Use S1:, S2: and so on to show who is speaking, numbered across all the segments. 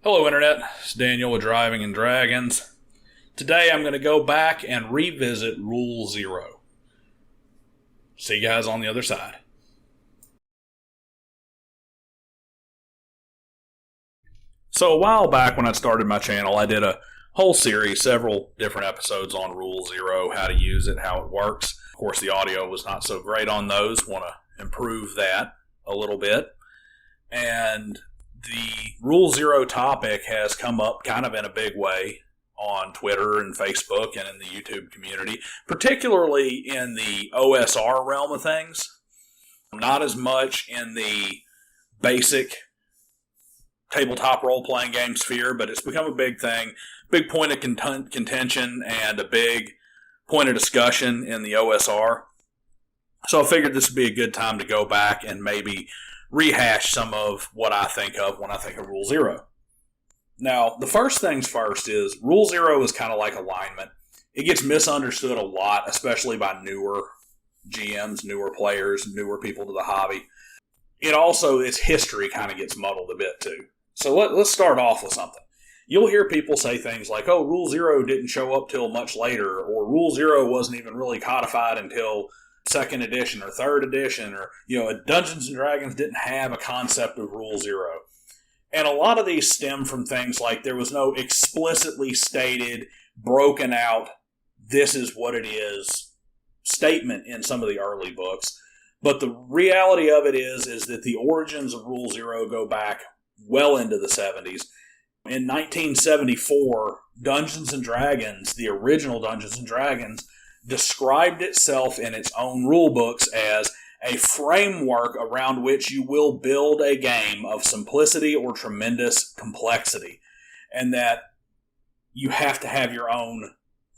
S1: Hello Internet, it's Daniel with Driving and Dragons. Today I'm going to go back and revisit Rule 0. See you guys on the other side. So a while back when I started my channel, I did a whole series, several different episodes on Rule 0, how to use it, how it works. Of course the audio was not so great on those, want to improve that a little bit. And the Rule 0 topic has come up kind of in a big way on Twitter and Facebook and in the YouTube community, particularly in the OSR realm of things. Not as much in the basic tabletop role-playing game sphere, but it's become a big thing, big point of contention and a big point of discussion in the OSR. So I figured this would be a good time to go back and maybe rehash some of what I think of when I think of Rule 0. Now, the first things first is Rule 0 is kind of like alignment. It gets misunderstood a lot, especially by newer GMs, newer players, newer people to the hobby. It also, its history kind of gets muddled a bit too. So let's start off with something. You'll hear people say things like, oh, Rule 0 didn't show up till much later, or Rule 0 wasn't even really codified until 2nd edition or 3rd edition, or, Dungeons & Dragons didn't have a concept of Rule 0. And a lot of these stem from things like there was no explicitly stated, broken out, this is what it is statement in some of the early books. But the reality of it is that the origins of Rule 0 go back well into the 70s. In 1974, Dungeons & Dragons, the original Dungeons & Dragons, described itself in its own rule books as a framework around which you will build a game of simplicity or tremendous complexity, and that you have to have your own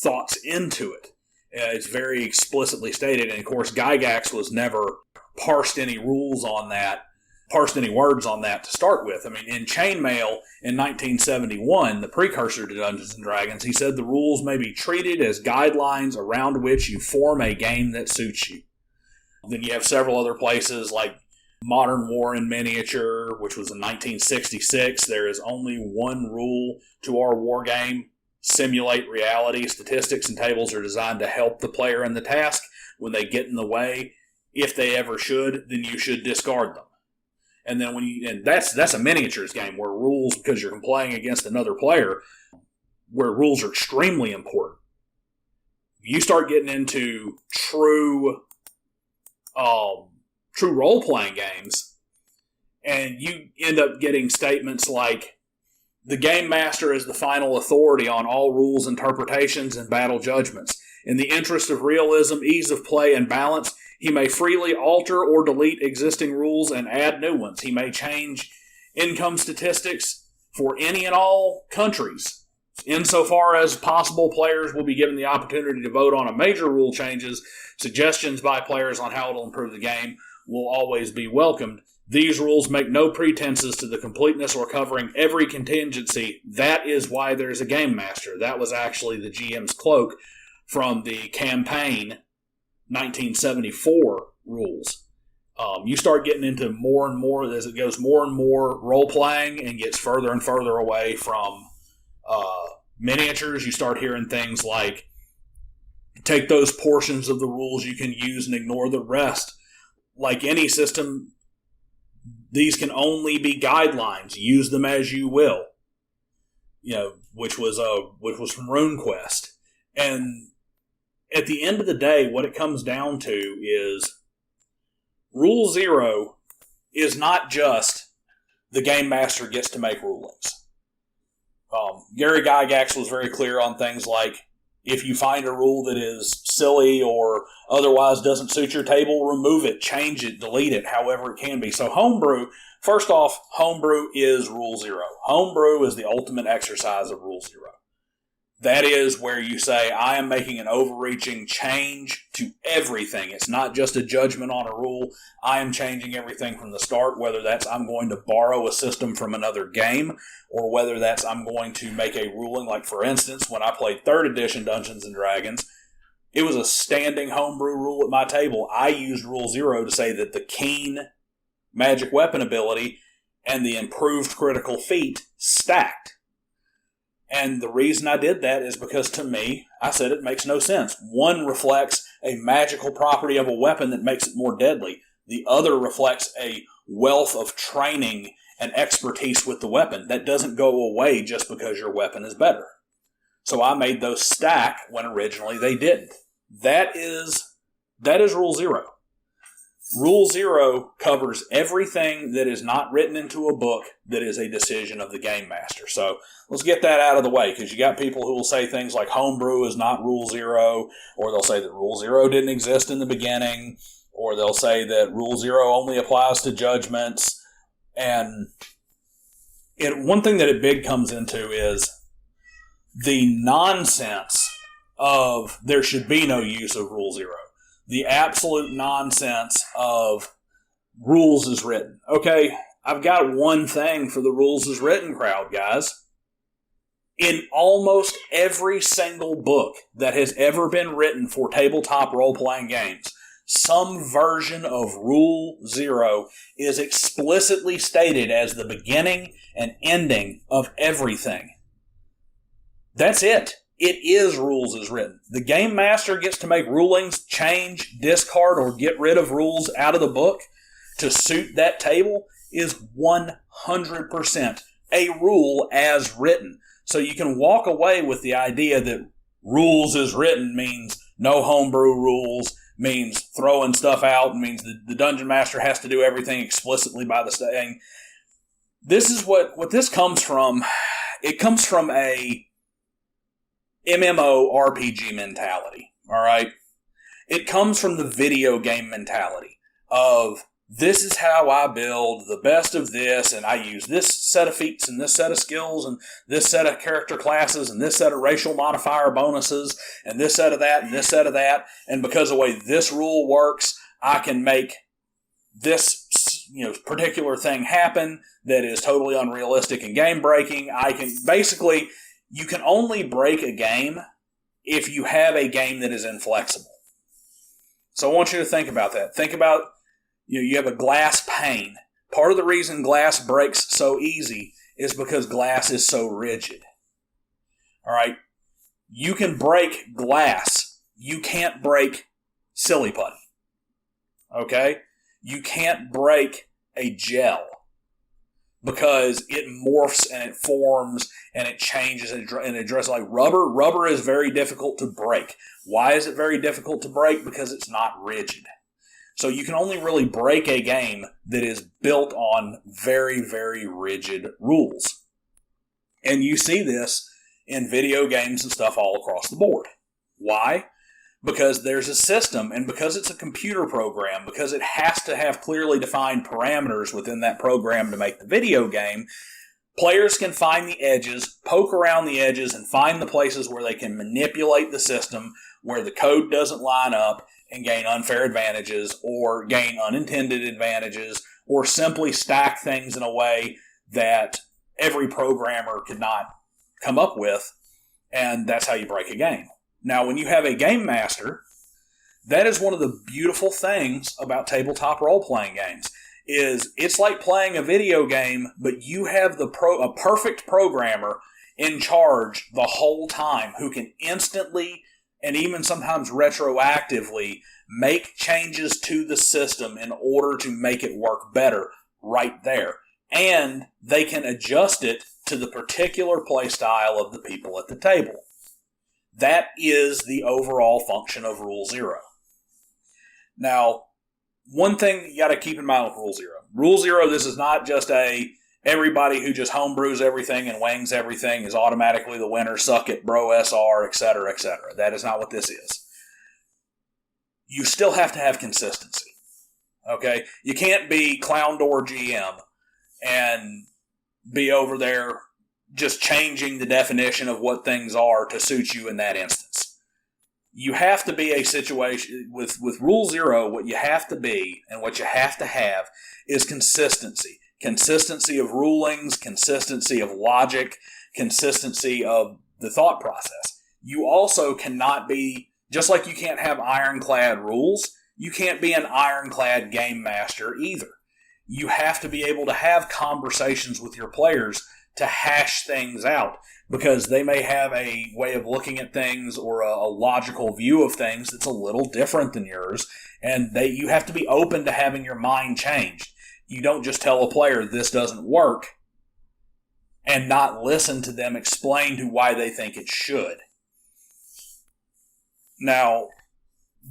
S1: thoughts into it. It's very explicitly stated, and of course Gygax was never parsed any words on that to start with. I mean, in Chainmail in 1971, the precursor to Dungeons & Dragons, he said the rules may be treated as guidelines around which you form a game that suits you. Then you have several other places like Modern War in Miniature, which was in 1966. There is only one rule to our war game: simulate reality. Statistics and tables are designed to help the player in the task. When they get in the way, if they ever should, then you should discard them. And then that's a miniatures game where rules, because you're playing against another player, where rules are extremely important. You start getting into true role-playing games, and you end up getting statements like, the game master is the final authority on all rules, interpretations, and battle judgments. In the interest of realism, ease of play, and balance, he may freely alter or delete existing rules and add new ones. He may change income statistics for any and all countries. Insofar as possible, players will be given the opportunity to vote on a major rule changes. Suggestions by players on how it will improve the game will always be welcomed. These rules make no pretenses to the completeness or covering every contingency. That is why there's a game master. That was actually the GM's cloak from the campaign 1974 rules. You start getting into more and more, as it goes more and more role-playing and gets further and further away from miniatures. You start hearing things like, take those portions of the rules you can use and ignore the rest. Like any system, these can only be guidelines. Use them as you will. Which was from RuneQuest. And at the end of the day, what it comes down to is Rule 0 is not just the game master gets to make rulings. Gary Gygax was very clear on things like, if you find a rule that is silly or otherwise doesn't suit your table, remove it, change it, delete it, however it can be. So homebrew, first off, homebrew is Rule 0. Homebrew is the ultimate exercise of Rule 0. That is where you say, I am making an overreaching change to everything. It's not just a judgment on a rule. I am changing everything from the start, whether that's I'm going to borrow a system from another game, or whether that's I'm going to make a ruling. Like, for instance, when I played 3rd edition Dungeons & Dragons, it was a standing homebrew rule at my table. I used Rule 0 to say that the keen magic weapon ability and the improved critical feat stacked. And the reason I did that is because, to me, I said it makes no sense. One reflects a magical property of a weapon that makes it more deadly. The other reflects a wealth of training and expertise with the weapon that doesn't go away just because your weapon is better. So I made those stack when originally they didn't. That is Rule 0. Rule 0 covers everything that is not written into a book that is a decision of the game master. So let's get that out of the way, because you got people who will say things like homebrew is not Rule 0, or they'll say that Rule 0 didn't exist in the beginning, or they'll say that Rule 0 only applies to judgments. And one thing that it big comes into is the nonsense of there should be no use of Rule 0. The absolute nonsense of rules is written. Okay, I've got one thing for the rules is written crowd, guys. In almost every single book that has ever been written for tabletop role-playing games, some version of Rule 0 is explicitly stated as the beginning and ending of everything. That's it. It is rules as written. The game master gets to make rulings, change, discard, or get rid of rules out of the book to suit that table is 100% a rule as written. So you can walk away with the idea that rules as written means no homebrew rules, means throwing stuff out, means the dungeon master has to do everything explicitly by the saying. This is what this comes from. It comes from a MMO RPG mentality, all right? It comes from the video game mentality of this is how I build the best of this, and I use this set of feats and this set of skills and this set of character classes and this set of racial modifier bonuses and this set of that and this set of that, and because of the way this rule works, I can make this particular thing happen that is totally unrealistic and game-breaking. You can only break a game if you have a game that is inflexible. So I want you to think about that. Think about, you have a glass pane. Part of the reason glass breaks so easy is because glass is so rigid. All right? You can break glass. You can't break silly putty. Okay? You can't break a gel, because it morphs and it forms and it changes and it dresses like rubber. Rubber is very difficult to break. Why is it very difficult to break? Because it's not rigid. So you can only really break a game that is built on very, very rigid rules. And you see this in video games and stuff all across the board. Why? Because there's a system, and because it's a computer program, because it has to have clearly defined parameters within that program to make the video game, players can find the edges, poke around the edges, and find the places where they can manipulate the system, where the code doesn't line up, and gain unfair advantages, or gain unintended advantages, or simply stack things in a way that every programmer could not come up with, and that's how you break a game. Now, when you have a game master, that is one of the beautiful things about tabletop role-playing games, is it's like playing a video game, but you have a perfect programmer in charge the whole time who can instantly and even sometimes retroactively make changes to the system in order to make it work better right there. And they can adjust it to the particular play style of the people at the table. That is the overall function of Rule 0. Now, one thing you got to keep in mind with Rule 0. Rule 0, this is not just everybody who just homebrews everything and wings everything is automatically the winner, suck it, bro, SR, etc., etc. That is not what this is. You still have to have consistency. Okay? You can't be Clown Door GM and be over there just changing the definition of what things are to suit you in that instance. You have to be a situation with Rule 0, what you have to be and what you have to have is consistency. Consistency of rulings, consistency of logic, consistency of the thought process. You also cannot be, just like you can't have ironclad rules, you can't be an ironclad game master either. you have to be able to have conversations with your players to hash things out, because they may have a way of looking at things or a logical view of things that's a little different than yours, and you have to be open to having your mind changed. You don't just tell a player this doesn't work and not listen to them explain to why they think it should. Now,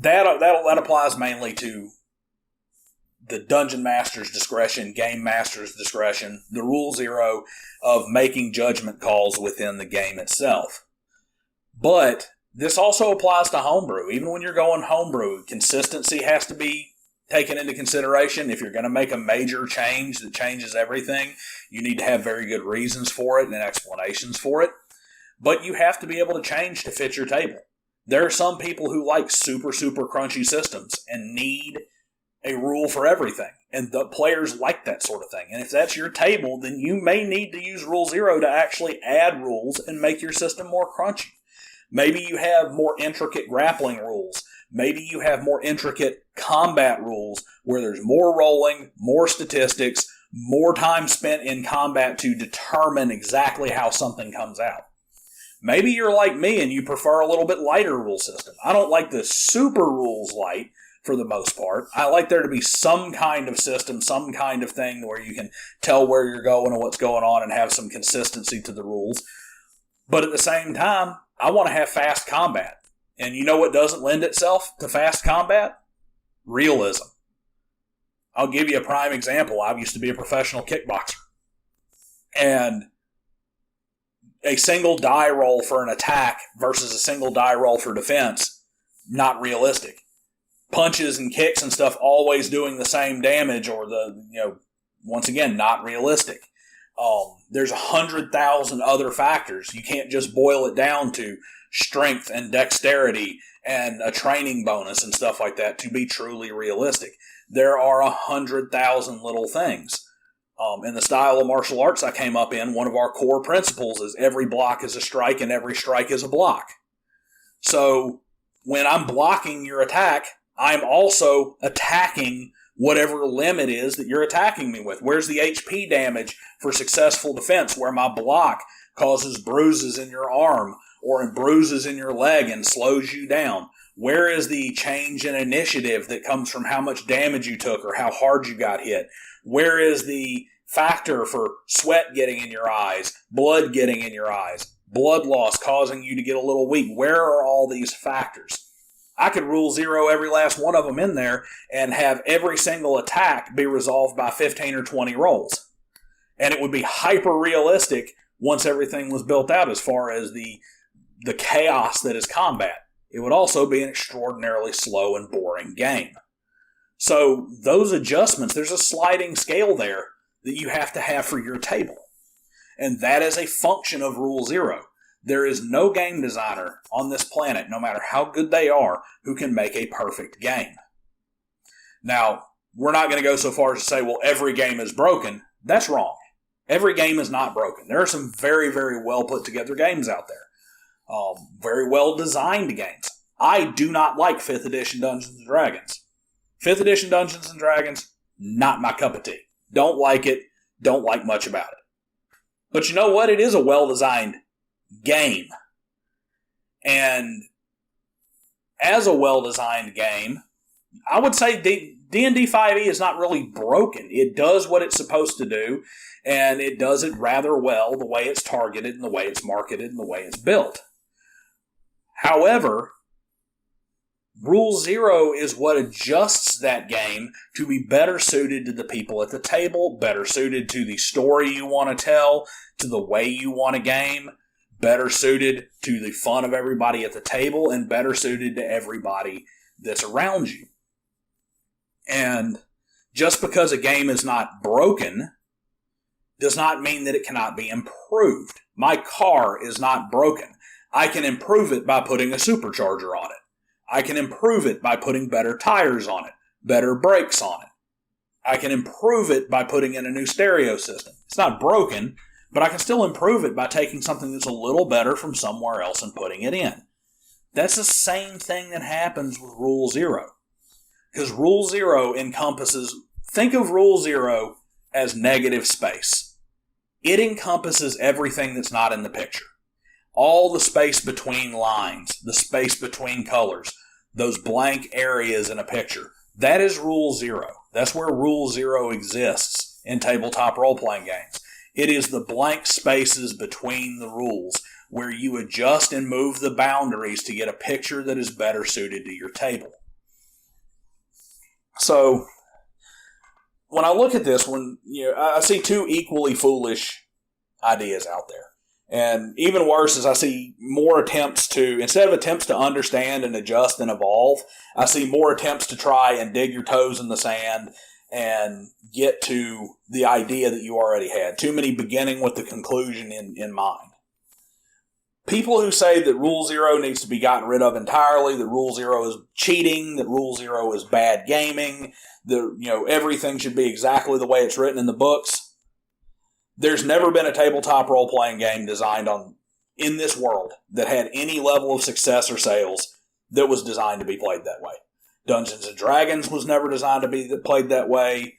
S1: that applies mainly to the Dungeon Master's discretion, Game Master's discretion, the Rule Zero of making judgment calls within the game itself. But this also applies to homebrew. Even when you're going homebrew, consistency has to be taken into consideration. If you're going to make a major change that changes everything, you need to have very good reasons for it and explanations for it. But you have to be able to change to fit your table. There are some people who like super, super crunchy systems and need a rule for everything. And the players like that sort of thing. And if that's your table, then you may need to use Rule Zero to actually add rules and make your system more crunchy. Maybe you have more intricate grappling rules. Maybe you have more intricate combat rules where there's more rolling, more statistics, more time spent in combat to determine exactly how something comes out. Maybe you're like me and you prefer a little bit lighter rule system. I don't like the super rules light for the most part. I like there to be some kind of system, some kind of thing where you can tell where you're going and what's going on and have some consistency to the rules. But at the same time, I want to have fast combat. And you know what doesn't lend itself to fast combat? Realism. I'll give you a prime example. I used to be a professional kickboxer. And a single die roll for an attack versus a single die roll for defense, not realistic. Punches and kicks and stuff always doing the same damage, or once again, not realistic. There's 100,000 other factors. You can't just boil it down to strength and dexterity and a training bonus and stuff like that to be truly realistic. There are 100,000 little things. In the style of martial arts I came up in, one of our core principles is every block is a strike and every strike is a block. So when I'm blocking your attack, I'm also attacking whatever limb it is that you're attacking me with. Where's the HP damage for successful defense where my block causes bruises in your arm or bruises in your leg and slows you down? Where is the change in initiative that comes from how much damage you took or how hard you got hit? Where is the factor for sweat getting in your eyes, blood getting in your eyes, blood loss causing you to get a little weak? Where are all these factors? I could Rule Zero every last one of them in there and have every single attack be resolved by 15 or 20 rolls. And it would be hyper-realistic once everything was built out as far as the chaos that is combat. It would also be an extraordinarily slow and boring game. So those adjustments, there's a sliding scale there that you have to have for your table. And that is a function of Rule Zero. There is no game designer on this planet, no matter how good they are, who can make a perfect game. Now, we're not going to go so far as to say, well, every game is broken. That's wrong. Every game is not broken. There are some very, very well put together games out there. Very well designed games. I do not like 5th edition Dungeons & Dragons. 5th edition Dungeons & Dragons, not my cup of tea. Don't like it. Don't like much about it. But you know what? It is a well-designed game. And as a well-designed game, I would say D&D 5e is not really broken. It does what it's supposed to do, and it does it rather well the way it's targeted and the way it's marketed and the way it's built. However, Rule Zero is what adjusts that game to be better suited to the people at the table, better suited to the story you want to tell, to the way you want to game, better suited to the fun of everybody at the table, and better suited to everybody that's around you. And just because a game is not broken does not mean that it cannot be improved. My car is not broken. I can improve it by putting a supercharger on it. I can improve it by putting better tires on it, better brakes on it. I can improve it by putting in a new stereo system. It's not broken, but I can still improve it by taking something that's a little better from somewhere else and putting it in. That's the same thing that happens with Rule Zero. Because Rule Zero encompasses Think of Rule 0 as negative space. It encompasses everything that's not in the picture. All the space between lines, the space between colors, those blank areas in a picture. That is Rule 0. That's where Rule 0 exists in tabletop role-playing games. It is the blank spaces between the rules where you adjust and move the boundaries to get a picture that is better suited to your table. So, when I look at this, I see two equally foolish ideas out there. And even worse is I see more attempts to, instead of attempts to understand and adjust and evolve, I see more attempts to try and dig your toes in the sand and get to the idea that you already had. Too many beginning with the conclusion in mind. People who say that Rule 0 needs to be gotten rid of entirely, that Rule 0 is cheating, that Rule 0 is bad gaming, that everything should be exactly the way it's written in the books. There's never been a tabletop role-playing game designed in this world that had any level of success or sales that was designed to be played that way. Dungeons & Dragons was never designed to be played that way.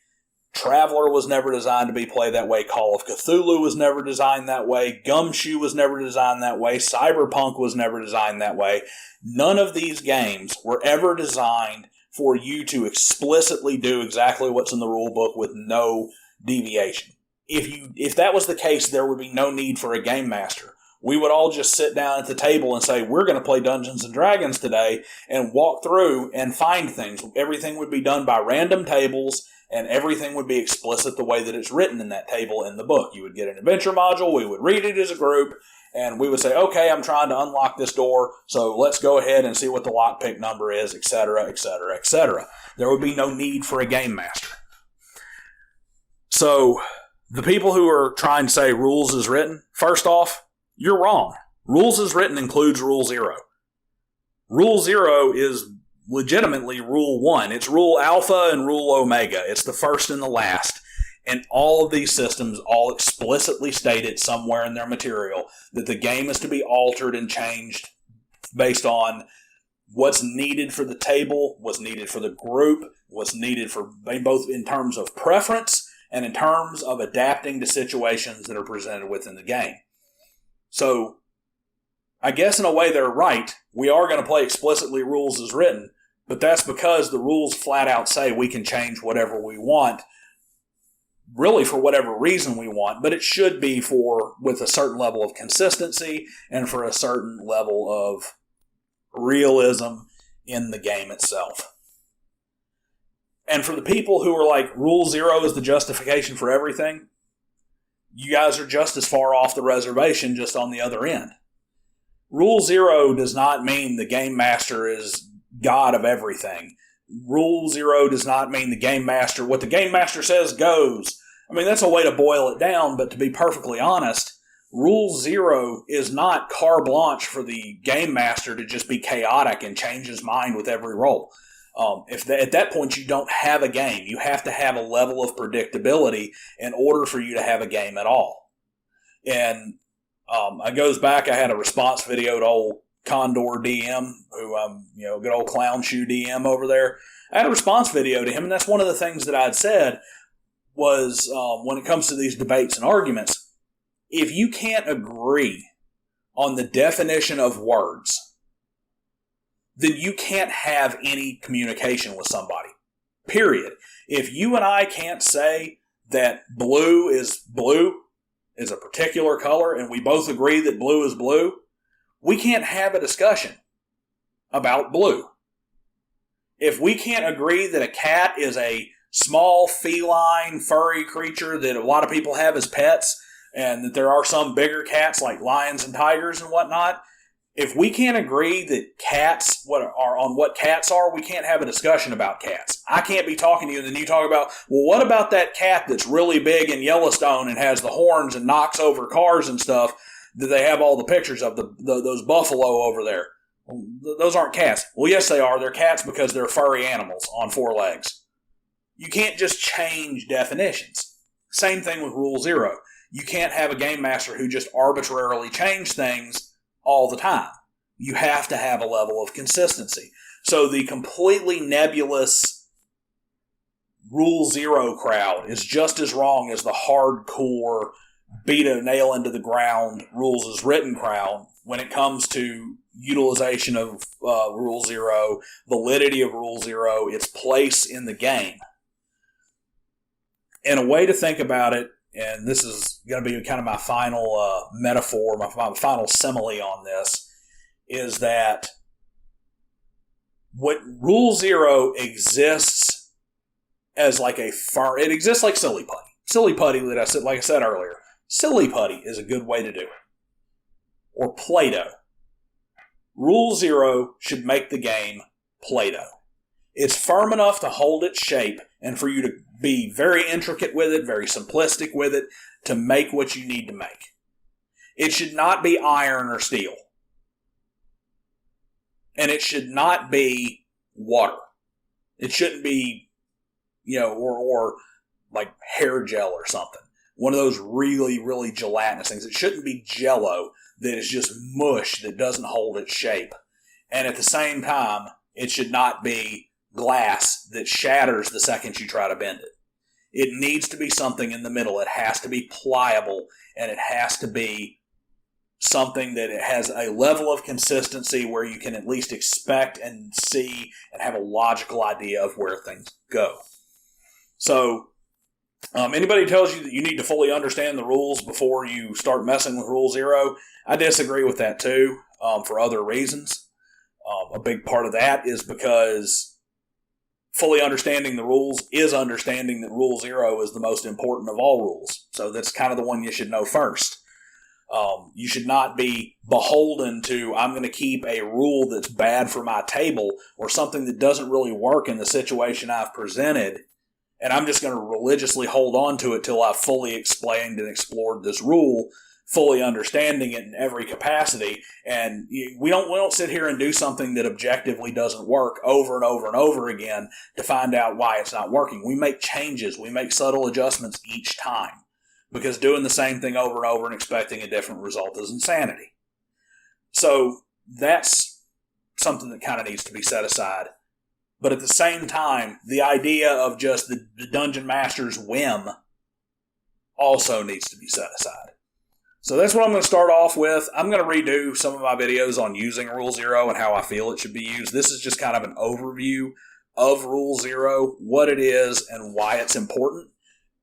S1: Traveler was never designed to be played that way. Call of Cthulhu was never designed that way. Gumshoe was never designed that way. Cyberpunk was never designed that way. None of these games were ever designed for you to explicitly do exactly what's in the rule book with no deviation. If that was the case, there would be no need for a game master. We would all just sit down at the table and say, we're going to play Dungeons & Dragons today, and walk through and find things. Everything would be done by random tables, and everything would be explicit the way that it's written in that table in the book. You would get an adventure module, we would read it as a group, and we would say, okay, I'm trying to unlock this door, so let's go ahead and see what the lockpick number is, etc., etc., etc. There would be no need for a game master. So, the people who are trying to say rules is written, first off, you're wrong. Rules is written includes Rule 0. Rule 0 is legitimately Rule 1. It's Rule Alpha and Rule Omega. It's the first and the last. And all of these systems all explicitly state it somewhere in their material that the game is to be altered and changed based on what's needed for the table, what's needed for the group, what's needed for both in terms of preference and in terms of adapting to situations that are presented within the game. So, I guess in a way they're right. We are going to play explicitly rules as written, but that's because the rules flat out say we can change whatever we want, really for whatever reason we want, but it should be with a certain level of consistency and for a certain level of realism in the game itself. And for the people who are like, Rule 0 is the justification for everything, you guys are just as far off the reservation, just on the other end. Rule 0 does not mean the game master is God of everything. Rule 0 does not mean the game master, what the game master says goes. I mean, that's a way to boil it down, but to be perfectly honest, Rule 0 is not carte blanche for the game master to just be chaotic and change his mind with every roll. At that point you don't have a game. You have to have a level of predictability in order for you to have a game at all. And it goes back, I had a response video to old Condor DM, who good old clown shoe DM over there. I had a response video to him, and that's one of the things that I'd said was when it comes to these debates and arguments, if you can't agree on the definition of words, then you can't have any communication with somebody. Period. If you and I can't say that blue is a particular color, and we both agree that blue is blue, we can't have a discussion about blue. If we can't agree that a cat is a small, feline, furry creature that a lot of people have as pets, and that there are some bigger cats like lions and tigers and whatnot, if we can't agree that cats, what cats are, we can't have a discussion about cats. I can't be talking to you and then you talk about, well, what about that cat that's really big in Yellowstone and has the horns and knocks over cars and stuff that they have all the pictures of, those buffalo over there? Those aren't cats. Well, yes, they are. They're cats because they're furry animals on 4 legs. You can't just change definitions. Same thing with Rule 0. You can't have a game master who just arbitrarily changes things all the time. You have to have a level of consistency. So the completely nebulous Rule Zero crowd is just as wrong as the hardcore beat a nail into the ground rules as written crowd when it comes to utilization of Rule Zero, validity of Rule Zero, its place in the game. And a way to think about it, and this is going to be kind of my final metaphor, my final simile on this, is that what Rule Zero exists as like it exists like silly putty. Silly putty, like I said earlier, silly putty is a good way to do it. Or Play-Doh. Rule Zero should make the game Play-Doh. It's firm enough to hold its shape and for you to be very intricate with it, very simplistic with it, to make what you need to make. It should not be iron or steel. And it should not be water. It shouldn't be, or like hair gel or something. One of those really, really gelatinous things. It shouldn't be Jell-O that is just mush that doesn't hold its shape. And at the same time, it should not be glass that shatters the second you try to bend it. It needs to be something in the middle. It has to be pliable, and it has to be something that it has a level of consistency where you can at least expect and see and have a logical idea of where things go. So, anybody tells you that you need to fully understand the rules before you start messing with Rule Zero, I disagree with that too, for other reasons. A big part of that is because fully understanding the rules is understanding that Rule Zero is the most important of all rules. So that's kind of the one you should know first. You should not be beholden to, I'm going to keep a rule that's bad for my table or something that doesn't really work in the situation I've presented, and I'm just going to religiously hold on to it till I've fully explained and explored this rule, fully understanding it in every capacity. And we don't sit here and do something that objectively doesn't work over and over and over again to find out why it's not working. We make changes. We make subtle adjustments each time. Because doing the same thing over and over and expecting a different result is insanity. So that's something that kind of needs to be set aside. But at the same time, the idea of just the Dungeon Master's whim also needs to be set aside. So that's what I'm going to start off with. I'm going to redo some of my videos on using Rule Zero and how I feel it should be used. This is just kind of an overview of Rule Zero, what it is, and why it's important.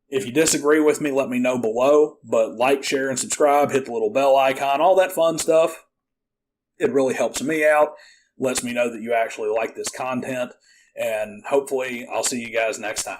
S1: If you disagree with me, let me know below. But like, share, and subscribe. Hit the little bell icon. All that fun stuff. It really helps me out. Lets me know that you actually like this content. And hopefully I'll see you guys next time.